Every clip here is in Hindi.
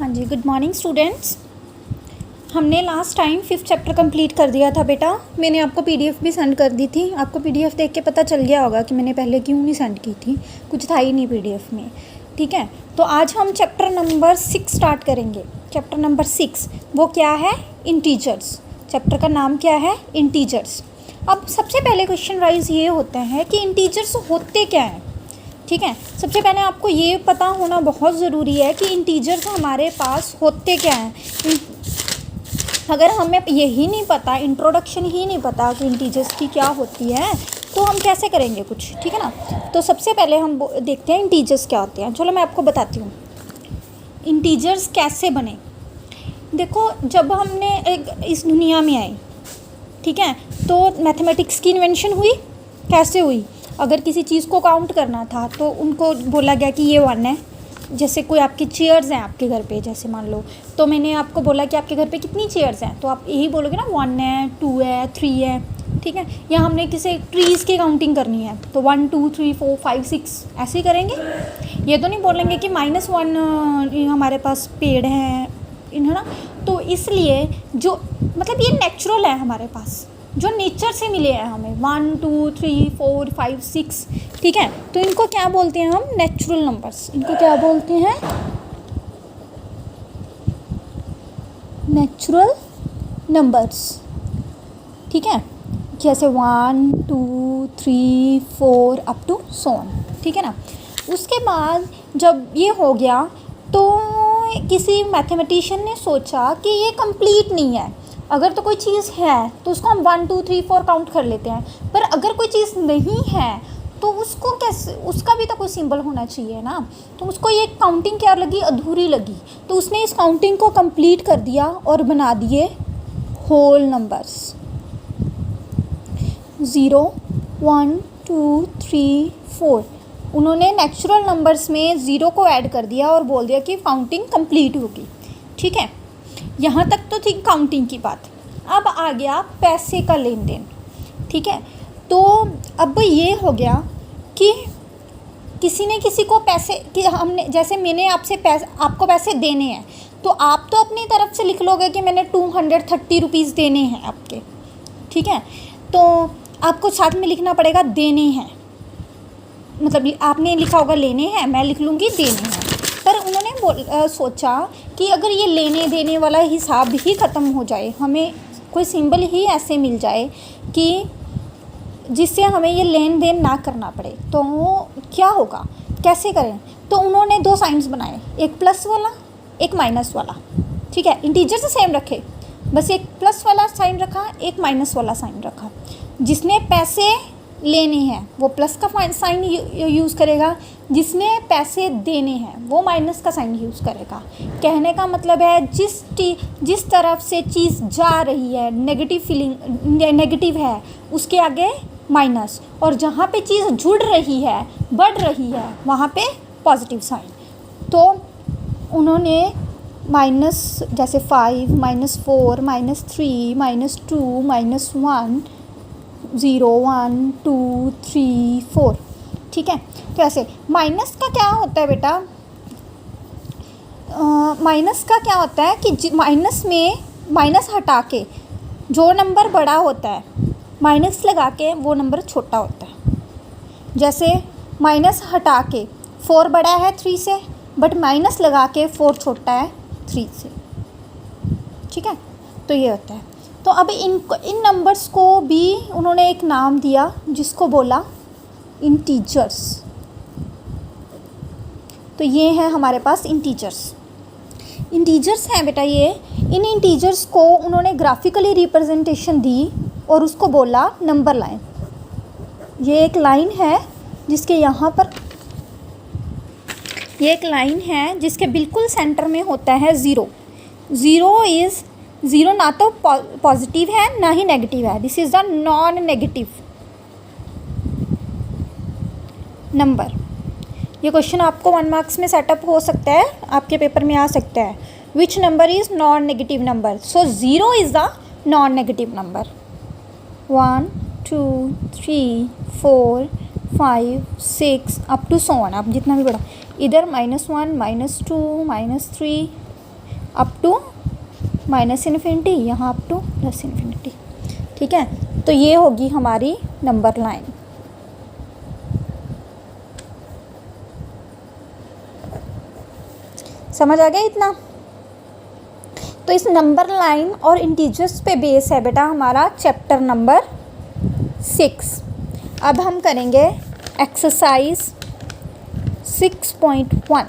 हाँ जी, गुड मॉर्निंग स्टूडेंट्स। हमने last time 5th chapter complete कर दिया था बेटा। मैंने आपको पीडीएफ भी सेंड कर दी थी। आपको पीडीएफ देख के पता चल गया होगा कि मैंने पहले क्यों नहीं सेंड की थी, कुछ था ही नहीं पीडीएफ में। ठीक है, तो आज हम चैप्टर नंबर 6 स्टार्ट करेंगे। चैप्टर नंबर 6 वो क्या है? इंटीजर्स। चैप्टर का नाम क्या है? इंटीजर्स। अब सबसे पहले क्वेश्चन वाइज ये होते हैं कि इंटीजर्स होते क्या हैं। ठीक है, सबसे पहले आपको ये पता होना बहुत ज़रूरी है कि इंटीजर्स हमारे पास होते क्या हैं। अगर हमें यही नहीं पता, इंट्रोडक्शन ही नहीं पता कि इंटीजर्स की क्या होती है, तो हम कैसे करेंगे कुछ। ठीक है ना। तो सबसे पहले हम देखते हैं इंटीजर्स क्या होते हैं। चलो मैं आपको बताती हूँ इंटीजर्स कैसे बने। देखो, जब हमने इस दुनिया में आए, ठीक है, तो मैथमेटिक्स की इन्वेंशन हुई। कैसे हुई? अगर किसी चीज़ को काउंट करना था तो उनको बोला गया कि ये 1 है। जैसे कोई आपकी चेयर्स हैं आपके घर पे, जैसे मान लो, तो मैंने आपको बोला कि आपके घर पे कितनी चेयर्स हैं, तो आप यही बोलोगे ना 1 है, 2 है, 3 है। ठीक है, या हमने किसी ट्रीज़ की काउंटिंग करनी है तो 1 2 3 4 5 6 ऐसे ही करेंगे। ये तो नहीं बोलेंगे कि -1 हमारे पास पेड़ हैं, है ना। तो इसलिए जो मतलब ये नेचुरल है हमारे पास, जो नेचर से मिले हैं हमें, 1 2 3 4 5 6। ठीक है, तो इनको क्या बोलते हैं हम? Natural numbers. इनको क्या बोलते हैं? Natural numbers. ठीक है, जैसे 1 2 3 4 अप टू सो ऑन। ठीक है ना। उसके बाद जब ये हो गया तो किसी मैथमेटिशियन ने सोचा कि ये कंप्लीट नहीं है। अगर तो कोई चीज़ है तो उसको हम 1 2 3 4 काउंट कर लेते हैं, पर अगर कोई चीज़ नहीं है तो उसको कैसे, उसका भी तो कोई सिंबल होना चाहिए ना। तो उसको ये काउंटिंग क्या लगी? अधूरी लगी। तो उसने इस काउंटिंग को कंप्लीट कर दिया और बना दिए होल नंबर्स। 0 1 2 3 4। उन्होंने नेचुरल नंबर्स में 0 को ऐड कर दिया और बोल दिया कि काउंटिंग कंप्लीट होगी। ठीक है, यहाँ तक तो थी काउंटिंग की बात। अब आ गया पैसे का लेन देन। ठीक है, तो अब ये हो गया कि किसी ने किसी को पैसे, कि हमने, जैसे मैंने आपको पैसे देने हैं, तो आप तो अपनी तरफ से लिख लोगे कि मैंने 230 रुपीज़ देने हैं आपके। ठीक है, तो आपको साथ में लिखना पड़ेगा देने हैं। मतलब आपने लिखा होगा लेने हैं, मैं लिख लूँगी देने हैं। पर उन्होंने सोचा कि अगर ये लेने देने वाला हिसाब ही ख़त्म हो जाए, हमें कोई सिंबल ही ऐसे मिल जाए कि जिससे हमें ये लेन देन ना करना पड़े, तो क्या होगा, कैसे करें। तो उन्होंने 2 साइंस बनाए, एक प्लस वाला, एक माइनस वाला। ठीक है, इंटीजर से सेम रखे, बस एक प्लस वाला साइन रखा, एक माइनस वाला साइन रखा। जिसने पैसे लेने हैं वो प्लस का साइन यूज़ करेगा, जिसने पैसे देने हैं वो माइनस का साइन यूज़ करेगा। कहने का मतलब है जिस तरफ से चीज़ जा रही है, नेगेटिव है, उसके आगे माइनस, और जहाँ पे चीज़ जुड़ रही है, बढ़ रही है, वहाँ पे पॉजिटिव साइन। तो उन्होंने माइनस, जैसे 5 -4 -3 -2 -1 0 1 2 3 4। ठीक है, तो ऐसे माइनस का क्या होता है बेटा? माइनस का क्या होता है कि माइनस में माइनस हटा के जो नंबर बड़ा होता है, माइनस लगा के वो नंबर छोटा होता है। जैसे माइनस हटा के 4 बड़ा है 3 से, बट माइनस लगा के 4 छोटा है 3 से। ठीक है, तो ये होता है। तो अब इन नंबर्स को भी उन्होंने एक नाम दिया, जिसको बोला इंटीजर्स। तो ये है हमारे पास इंटीजर्स। इंटीजर्स हैं बेटा ये। इन इंटीजर्स को उन्होंने ग्राफिकली रिप्रेजेंटेशन दी और उसको बोला नंबर लाइन। ये एक लाइन है जिसके यहाँ पर, ये एक लाइन है जिसके बिल्कुल सेंटर में होता है 0। 0 ना तो पॉजिटिव है ना ही नेगेटिव है। This is the non negative number. ये क्वेश्चन आपको 1 मार्क्स में सेटअप हो सकता है, आपके पेपर में आ सकता है। Which number is non negative number? So 0 is the non negative number. 1 2 3 4 5 6 up to so on. आप जितना भी बड़ा, इधर -1 -2 -3 अप टू माइनस इन्फिनिटी, यहाँ अप टू प्लस इन्फिनिटी। ठीक है, तो ये होगी हमारी नंबर लाइन। समझ आ गया इतना? तो इस नंबर लाइन और इंटीजर्स पे बेस है बेटा हमारा चैप्टर नंबर 6। अब हम करेंगे एक्सरसाइज 6.1।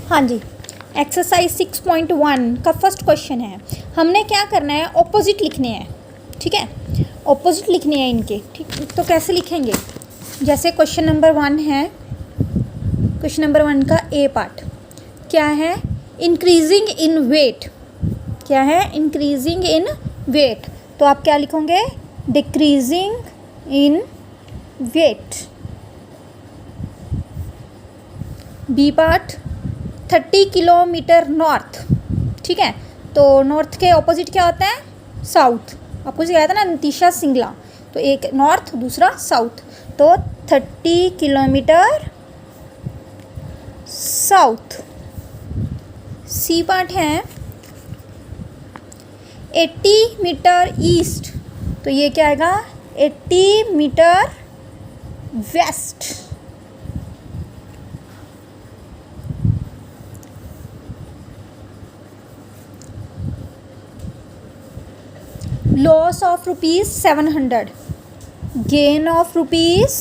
हाँ जी, एक्सरसाइज 6.1 का फर्स्ट क्वेश्चन है। हमने क्या करना है, ऑपोजिट लिखने हैं। ठीक है, ऑपोजिट लिखने हैं इनके। ठीक, तो कैसे लिखेंगे? जैसे क्वेश्चन नंबर 1 है, क्वेश्चन नंबर 1 का ए पार्ट क्या है? Increasing in weight. क्या है? Increasing in weight. तो आप क्या लिखोगे? Decreasing in weight. B part 30 kilometre north. ठीक है, तो नॉर्थ के ऑपोजिट क्या होता है? साउथ। आपको सिखाया था ना नितिशा सिंगला, तो एक नॉर्थ दूसरा साउथ, तो 30 किलोमीटर साउथ। सी पार्ट है 80 मीटर ईस्ट, तो ये क्या आएगा? 80 metre west. Loss of rupees 700, gain of rupees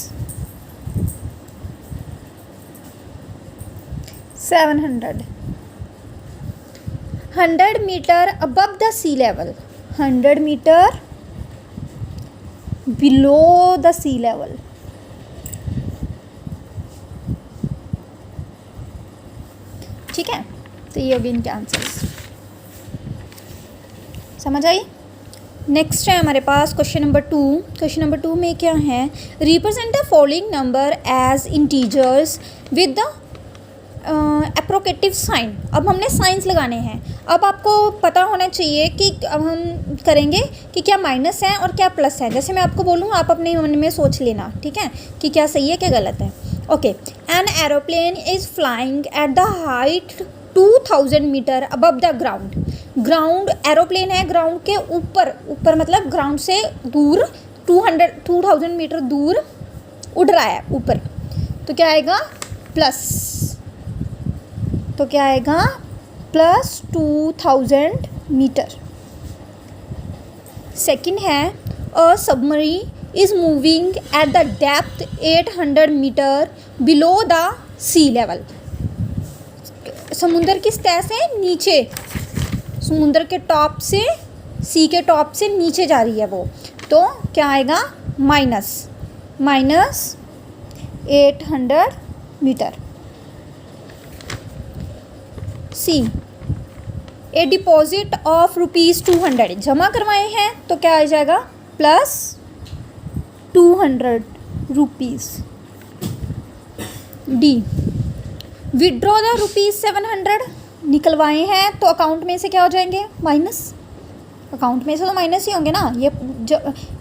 700। 100 metre above the sea level, 100 metre below the sea level. ठीक है, तो ये होगी इनके आंसर्स। समझ आई? नेक्स्ट है हमारे पास क्वेश्चन नंबर 2। क्वेश्चन नंबर 2 में क्या है? Represent the following number as integers with the appropriate sign. अब हमने साइंस लगाने हैं। अब आपको पता होना चाहिए कि अब हम करेंगे कि क्या माइनस है और क्या प्लस है। जैसे मैं आपको बोलूँ, आप अपने मन में सोच लेना। ठीक है, कि क्या सही है क्या गलत है। Okay, an aeroplane is flying at the height 2000 metre above the ground. Ground aeroplane है, ग्राउंड के ऊपर, ऊपर मतलब ग्राउंड से दूर 2000 मीटर दूर उड़ रहा है ऊपर। तो क्या आएगा? प्लस। तो क्या आएगा? Plus 2000 metre. सेकंड है a submarine is moving at the depth 800 metre below the sea level. समुद्र किस सतह से? नीचे, समुद्र के टॉप से, सी के टॉप से नीचे जा रही है वो। तो क्या आएगा? Minus 800 metre. C a deposit of rupees 200 जमा करवाए हैं, तो क्या आ जाएगा? Plus 200 rupees. D withdraw the rupees 700 निकलवाए हैं, तो अकाउंट में से क्या हो जाएंगे? माइनस। अकाउंट में से तो माइनस ही होंगे ना।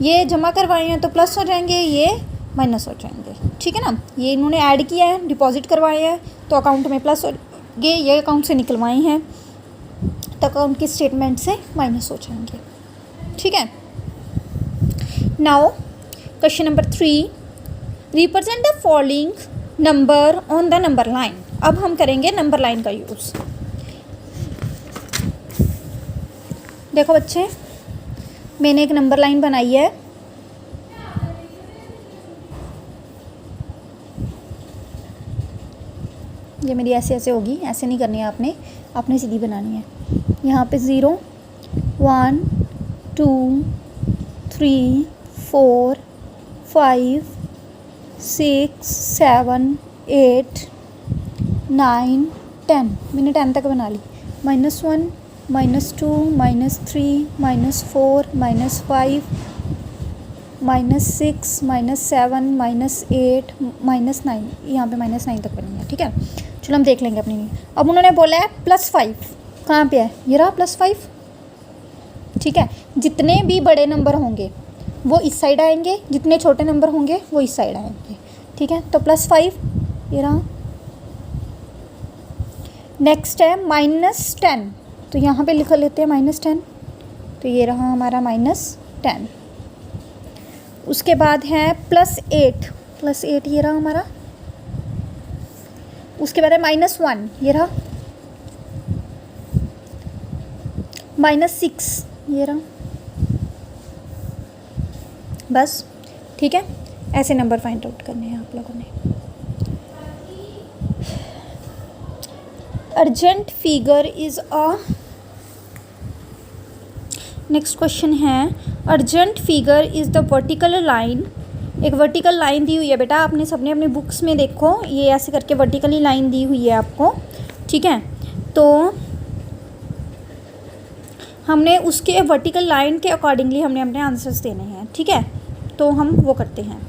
ये जमा करवाए हैं तो प्लस हो जाएंगे, ये माइनस हो जाएंगे। ठीक है ना, ये इन्होंने ऐड किया है, डिपॉजिट करवाए हैं तो अकाउंट में प्लस हो जाएंगे, ये अकाउंट से निकलवाए हैं तो अकाउंट की स्टेटमेंट से माइनस हो जाएंगे। ठीक है, now question number 3, represent the following number on the number line. अब हम करेंगे नंबर लाइन का यूज़। देखो बच्चे, मैंने एक नंबर लाइन बनाई है। ये मेरी ऐसे ऐसे होगी, ऐसे नहीं करनी है आपने, आपने सीधी बनानी है। यहाँ पे 0 1 2 3 4 5 6 7 8 9 10। मैंने 10 तक बना ली। -1 -2 -3 -4 -5 -6 -7 -8 -9। यहाँ पे -9 तक बनी है। ठीक है, चलो हम देख लेंगे अपनी। अब उन्होंने बोला है +5, कहाँ पे है? ये रहा +5। ठीक है, जितने भी बड़े नंबर होंगे वो इस साइड आएंगे, जितने छोटे नंबर होंगे वो इस साइड आएंगे। ठीक है, तो +5 ये रहा। नेक्स्ट है -10, तो यहाँ पे लिख लेते हैं -10, तो ये रहा हमारा -10। उसके बाद है +8 ये रहा हमारा। उसके बाद है -1 ये रहा, -6 ये रहा। बस, ठीक है, ऐसे नंबर फाइंड आउट करने हैं आप लोगों ने। Urgent figure is a, next question है urgent figure is the vertical line. एक वर्टिकल लाइन दी हुई है बेटा, आपने सबने अपने बुक्स में देखो, ये ऐसे करके वर्टिकली लाइन दी हुई है आपको, ठीक है। तो हमने उसके वर्टिकल लाइन के अकॉर्डिंगली हमने अपने आंसर्स देने हैं, ठीक है। तो हम वो करते हैं।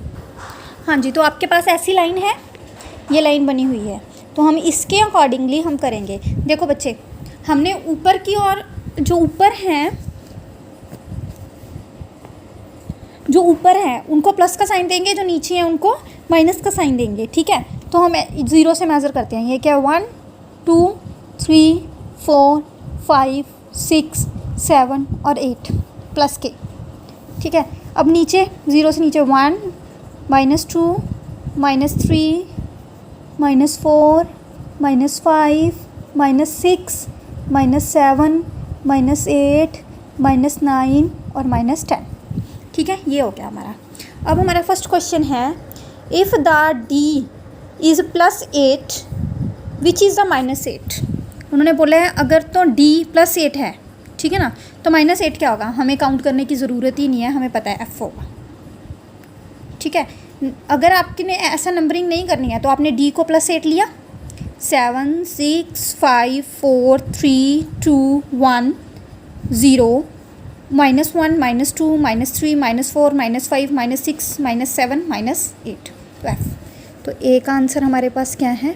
हाँ जी, तो आपके पास ऐसी लाइन है, ये लाइन बनी हुई है, तो हम इसके अकॉर्डिंगली हम करेंगे। देखो बच्चे, हमने ऊपर की ओर जो ऊपर हैं उनको प्लस का साइन देंगे, जो नीचे हैं उनको माइनस का साइन देंगे, ठीक है। तो हम 0 से मेज़र करते हैं। ये क्या है, 1 2 3 4 5 6 7 और 8 प्लस के, ठीक है। अब नीचे 0 से नीचे 1 -2 -3 -4 -5 -6 -7 -8 -9 और -10, ठीक है। ये हो गया हमारा। अब हमारा फर्स्ट क्वेश्चन है, if the D is +8 which is the -8। उन्होंने बोला है अगर तो D +8 है, ठीक है ना, तो -8 क्या होगा, हमें काउंट करने की ज़रूरत ही नहीं है, हमें पता है F होगा, ठीक है। अगर आपने ऐसा नंबरिंग नहीं करनी है तो आपने D को +8 लिया, 7 6 5 4 3 2 1 0 -1 -2 -3 -4 -5 -6 -7 -8, तो F। तो A का आंसर हमारे पास क्या है,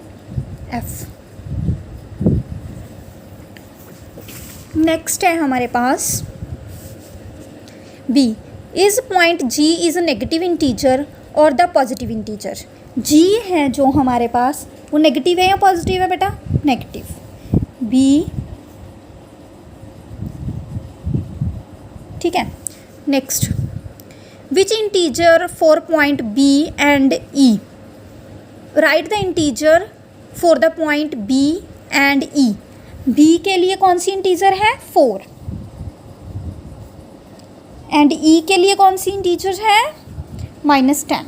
F। नेक्स्ट है हमारे पास B, is point G is a negative integer और द पॉजिटिव इंटीजर। G है जो हमारे पास, वो नेगेटिव है या पॉजिटिव है बेटा, नेगेटिव। B, ठीक है। Next, which integer for point B and E, right the integer for the point B and E। B के लिए कौन सी इंटीजर है, 4, एंड E के लिए कौन सी इंटीजर है, -10,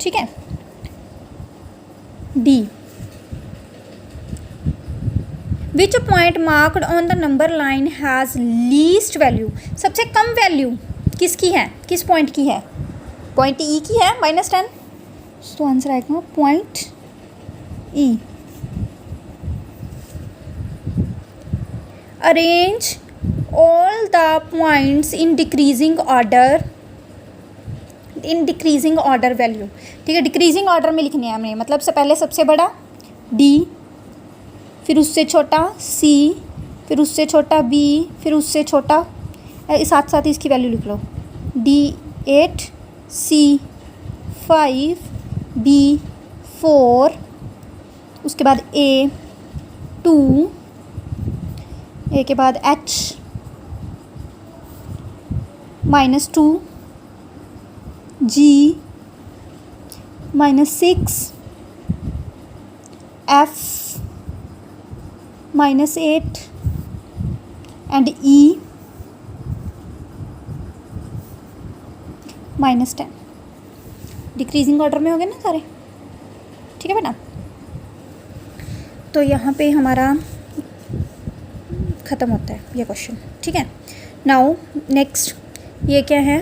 ठीक है। D, which point marked on the number line has least value, सबसे कम वैल्यू किसकी है, किस पॉइंट की है, पॉइंट E की है, -10, तो आंसर आएगा point E। Arrange all the points in decreasing order value, ठीक है। डिक्रीजिंग ऑर्डर में लिखने हैं हमें, मतलब से पहले सबसे बड़ा D, फिर उससे छोटा C, फिर उससे छोटा B, फिर उससे छोटा, साथ साथ इसकी वैल्यू लिख लो, D 8 C 5 B 4, उसके बाद A 2, A के बाद H -2, G -6, F -8 and E -10। Decreasing order में हो गए ना सारे, ठीक है बेटा। तो यहाँ पे हमारा ख़त्म होता है ये क्वेश्चन, ठीक है। नाउ नेक्स्ट, ये क्या है,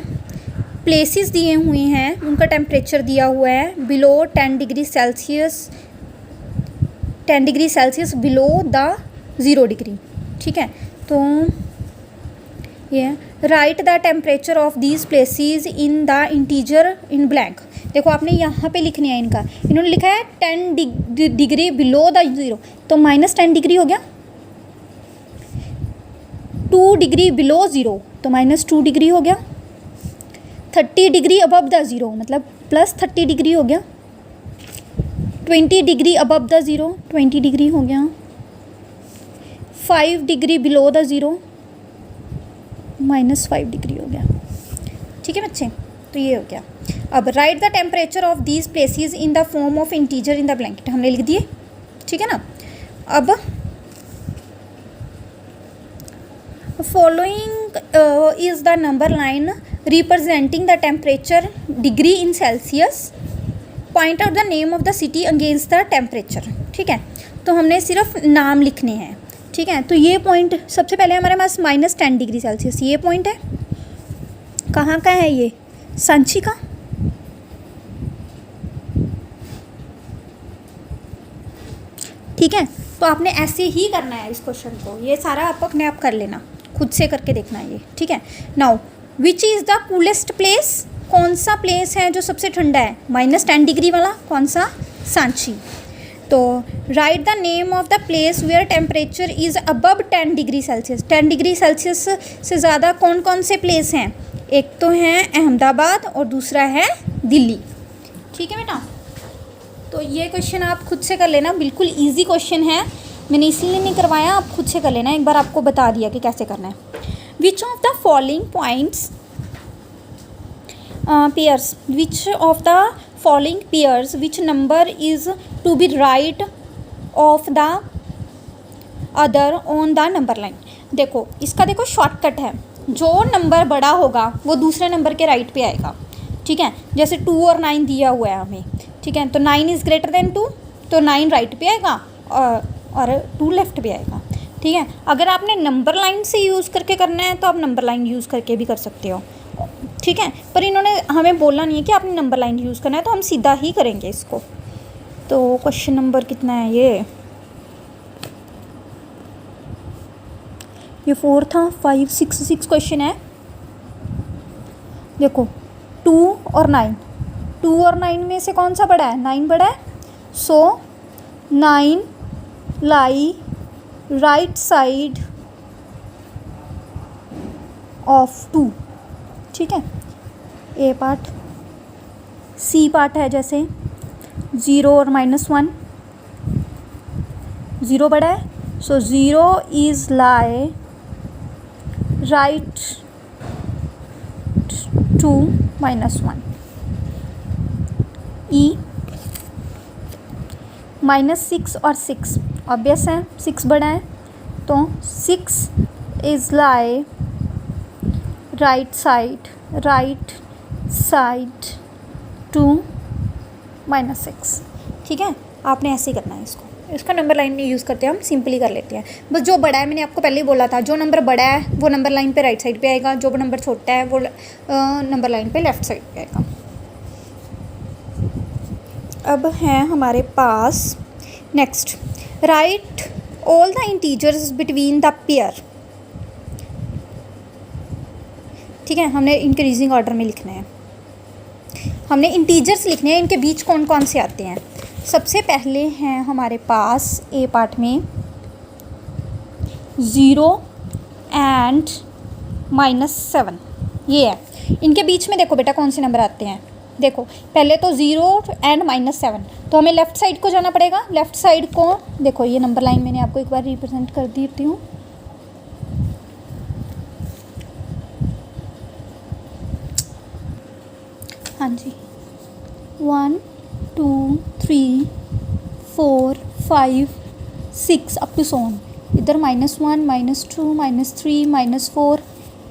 प्लेसेस दिए हुए हैं, उनका टेम्परेचर दिया हुआ है, below 10 degree Celsius, 10 degree Celsius below the 0 degree, ठीक है। तो ये right the temperature of these places in the integer in blank. देखो आपने यहाँ पे लिखनी है इनका, इन्होंने लिखा है 10 डिग्री बिलो द 0, तो -10 डिग्री हो गया, 2 डिग्री बिलो 0 तो -2 डिग्री हो गया, 30 डिग्री अबव द ज़ीरो, मतलब प्लस 30 डिग्री हो गया। 20 degree above the zero, 20 degree हो गया। 5 degree below the zero, -5 degree हो गया। ठीक है बच्चे, तो ये हो गया। अब right the temperature of these places in the form of integer in the blanket, हमने लिख दिए। ठीक है ना। अब following is the number line representing the temperature degree in Celsius, point out the name of the city against the temperature. ठीक है, तो हमने सिर्फ नाम लिखने हैं। ठीक है, तो ये पॉइंट सबसे पहले हमारे पास -10 डिग्री सेल्सियस ये पॉइंट है। कहाँ का है ये? सांची का। ठीक है, तो आपने ऐसे ही करना है इस क्वेश्चन को, ये सारा आप अपने आप कर लेना, खुद से करके देखना है ये। ठीक है, now which is the coolest place, कौन सा प्लेस है जो सबसे ठंडा है? -10 डिग्री वाला, कौन सा? सांची। तो right the name of the place where temperature is above 10 degree Celsius. 10 degree Celsius से ज़्यादा कौन कौन से प्लेस हैं? एक तो है अहमदाबाद और दूसरा है दिल्ली। ठीक है बेटा, तो ये क्वेश्चन आप खुद से कर लेना, बिल्कुल इजी क्वेश्चन है, मैंने इसीलिए नहीं करवाया, आप खुद से कर लेना, एक बार आपको बता दिया कि कैसे करना है। Which of the following points pairs, which of the following pairs which number is to be right of the other on the number line. देखो इसका देखो शॉर्टकट है, जो नंबर बड़ा होगा वो दूसरे नंबर के राइट पे आएगा। ठीक है, जैसे 2 और 9 दिया हुआ है हमें। ठीक है, तो 9 इज़ ग्रेटर देन 2, तो 9 राइट पे आएगा और 2 लेफ्ट पे आएगा। ठीक है, अगर आपने नंबर लाइन से यूज़ करके करना है तो आप नंबर लाइन यूज़ करके भी कर सकते हो। ठीक है, पर इन्होंने हमें बोला नहीं है कि आपने नंबर लाइन यूज़ करना है, तो हम सीधा ही करेंगे इसको। तो क्वेश्चन नंबर कितना है ये 4 था, 5 6 क्वेश्चन है। देखो 2 और 9, 2 और 9 में से कौन सा बड़ा है? 9 बड़ा है, सो 9 लाई राइट साइड ऑफ 2। ठीक है, ए पार्ट। सी पार्ट है जैसे 0 और -1, 0 बड़ा है, सो 0 इज़ लाई राइट टू -1। ई -6 और 6 ऑब्वियस है, 6 बड़ा है, तो 6 is lie right side to -6। ठीक है, आपने ऐसे ही करना है इसको, इसका नंबर लाइन नहीं यूज़ करते, हम सिंपली कर लेते हैं। बस जो बड़ा है, मैंने आपको पहले ही बोला था, जो नंबर बड़ा है वो नंबर लाइन पे राइट साइड पे आएगा, जो नंबर छोटा है वो नंबर लाइन पे लेफ़्ट साइड पे आएगा। अब है हमारे पास next, write all the integers between the pair. ठीक है, हमने इंक्रीजिंग ऑर्डर में लिखना है, हमने इंटीजर्स लिखने हैं, इनके बीच कौन कौन से आते हैं। सबसे पहले हैं हमारे पास ए पार्ट में 0 एंड -7, ये है। इनके बीच में देखो बेटा कौन से नंबर आते हैं। देखो पहले तो 0 एंड -7, तो हमें लेफ़्ट साइड को जाना पड़ेगा। लेफ़्ट साइड को देखो, ये नंबर लाइन मैंने आपको एक बार रिप्रेजेंट कर देती हूँ। हाँ जी, 1 2 3 4 5 6 अप टू सोन। इधर -1 -2 -3 -4,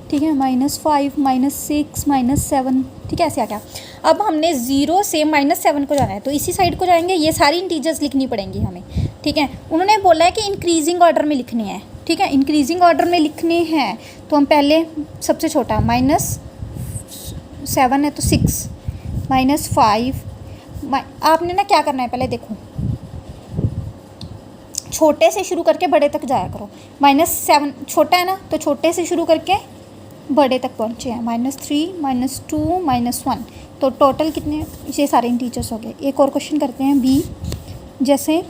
ठीक है, -5 -6 -7, ठीक है, ऐसे आ गया। अब हमने 0 से -7 को जाना है, तो इसी साइड को जाएंगे। ये सारी इंटीजर्स लिखनी पड़ेंगी हमें। ठीक है, उन्होंने बोला है कि इंक्रीजिंग ऑर्डर में लिखने हैं। ठीक है, इंक्रीजिंग ऑर्डर में लिखने हैं, तो हम पहले सबसे छोटा -7 है तो 6 -5। आपने ना क्या करना है, पहले देखो छोटे से शुरू करके बड़े तक जाया करो। -7 छोटा है ना, तो छोटे से शुरू करके बड़े तक पहुँचे हैं। -3 -2 -1, तो टोटल कितने, ये सारे इंटीजर्स हो गए। एक और क्वेश्चन करते हैं बी, जैसे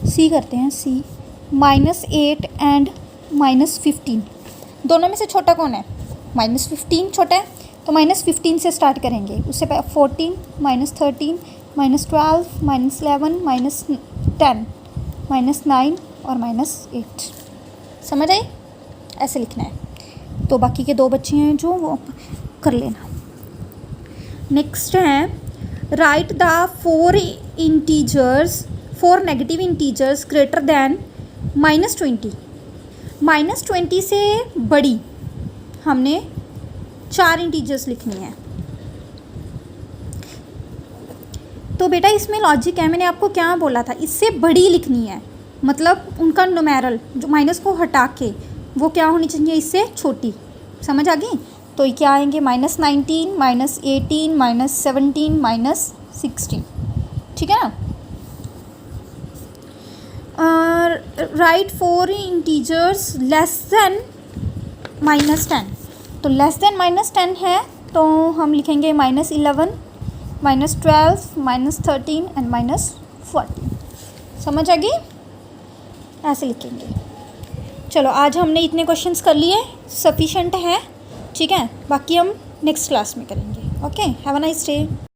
सी करते हैं। सी -8 एंड -15, दोनों में से छोटा कौन है? -15 छोटा है, तो -15 से स्टार्ट करेंगे। उससे पहले 14 -13 -12 -11 -10 -9 और -8। समझ आई? ऐसे लिखना है। तो बाकी के 2 बच्चे हैं जो वो कर लेना। नेक्स्ट है right the 4 negative integers greater than -20। -20 से बड़ी हमने 4 इंटीजर्स लिखनी है। तो बेटा इसमें लॉजिक है, मैंने आपको क्या बोला था, इससे बड़ी लिखनी है, मतलब उनका न्यूमेरल जो माइनस को हटा के वो क्या होनी चाहिए, इससे छोटी। समझ आ गई? तो ये क्या आएंगे, -19 -18 -17 -16। ठीक है ना? Right 4 integers less than -10। तो लेस दैन -10 है तो हम लिखेंगे -11 -12 -13 एंड -14। समझ आ गई? ऐसे लिखेंगे। चलो आज हमने इतने क्वेश्चंस कर लिए, सफिशेंट है। ठीक है, बाकी हम नेक्स्ट क्लास में करेंगे। Okay, have a nice day.